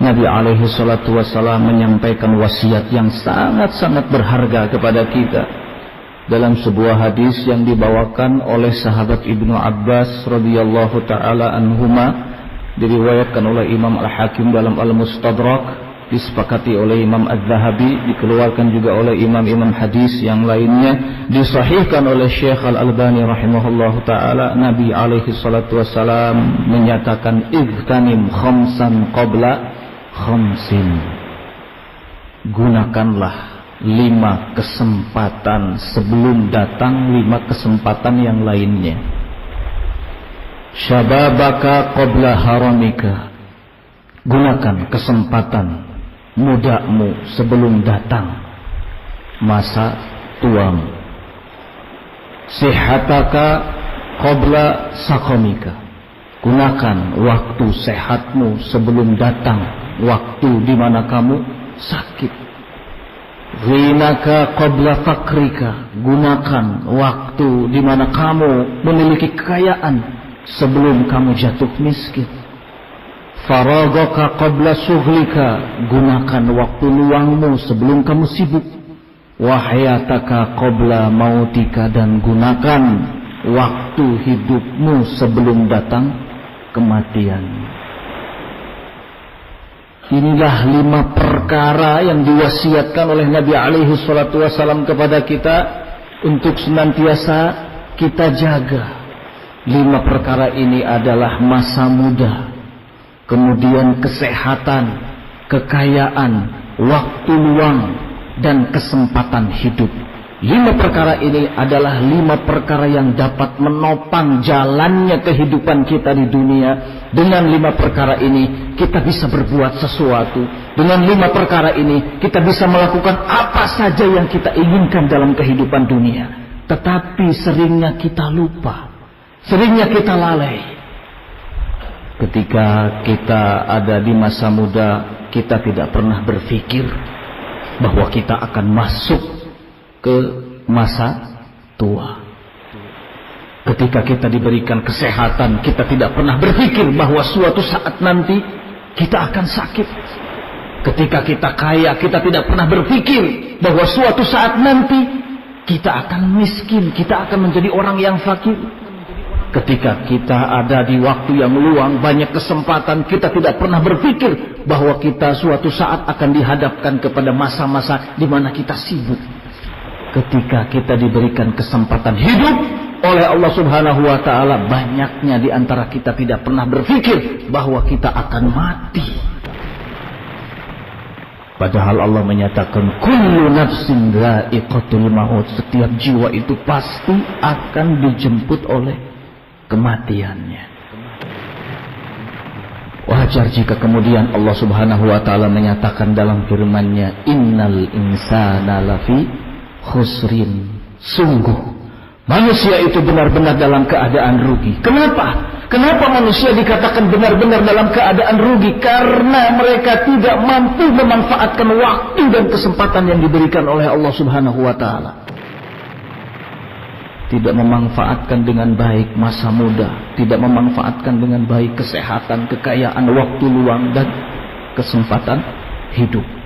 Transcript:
Nabi alaihi salatu wassalam menyampaikan wasiat yang sangat-sangat berharga kepada kita dalam sebuah hadis yang dibawakan oleh sahabat Ibnu Abbas radhiyallahu taala anhuma, diriwayatkan oleh Imam Al-Hakim dalam Al-Mustadrak, disepakati oleh Imam Az-Zahabi, dikeluarkan juga oleh imam-imam hadis yang lainnya, disahihkan oleh Syekh Al-Albani rahimahullahu taala. Nabi alaihi salatu wassalam menyatakan, "Igtanim khamsan qabla khamsin." Gunakanlah 5 kesempatan sebelum datang 5 kesempatan yang lainnya. Syababaka qabla haramika. Gunakan kesempatan mudamu sebelum datang masa tuamu. Sihataka qabla sakomika. Gunakan waktu sehatmu sebelum datang waktu di mana kamu sakit. Ghinaka qabla fakrika. Gunakan waktu di mana kamu memiliki kekayaan sebelum kamu jatuh miskin. Faragaka qabla sughlika. Gunakan waktu luangmu sebelum kamu sibuk. Wahayataka qabla mautika. Dan gunakan waktu hidupmu sebelum datang kematian. Inilah 5 perkara yang diwasiatkan oleh Nabi alaihi salatu wassalam kepada kita untuk senantiasa kita jaga. 5 perkara ini adalah masa muda, kemudian kesehatan, kekayaan, waktu luang, dan kesempatan hidup. 5 perkara ini adalah 5 perkara yang dapat menopang jalannya kehidupan kita di dunia. Dengan 5 perkara ini kita bisa berbuat sesuatu. Dengan 5 perkara ini kita bisa melakukan apa saja yang kita inginkan dalam kehidupan dunia. Tetapi seringnya kita lupa, seringnya kita lalai. Ketika kita ada di masa muda, kita tidak pernah berpikir bahwa kita akan masuk ke masa tua. Ketika kita diberikan kesehatan, kita tidak pernah berpikir bahwa suatu saat nanti kita akan sakit. Ketika kita kaya, kita tidak pernah berpikir bahwa suatu saat nanti kita akan miskin, kita akan menjadi orang yang fakir. Ketika kita ada di waktu yang luang, banyak kesempatan, kita tidak pernah berpikir bahwa kita suatu saat akan dihadapkan kepada masa-masa di mana kita sibuk. Ketika kita diberikan kesempatan hidup oleh Allah Subhanahu wa taala, banyaknya di antara kita tidak pernah berpikir bahwa kita akan mati. Padahal Allah menyatakan kullu nafsin dha'iqatul maut. Setiap jiwa itu pasti akan dijemput oleh kematiannya. Wajar jika kemudian Allah Subhanahu wa taala menyatakan dalam firman-Nya, innal insana lafi khusrin. Sungguh manusia itu benar-benar dalam keadaan rugi. Kenapa? Kenapa manusia dikatakan benar-benar dalam keadaan rugi? Karena mereka tidak mampu memanfaatkan waktu dan kesempatan yang diberikan oleh Allah Subhanahu wa taala. Tidak memanfaatkan dengan baik masa muda, tidak memanfaatkan dengan baik kesehatan, kekayaan, waktu luang, dan kesempatan hidup.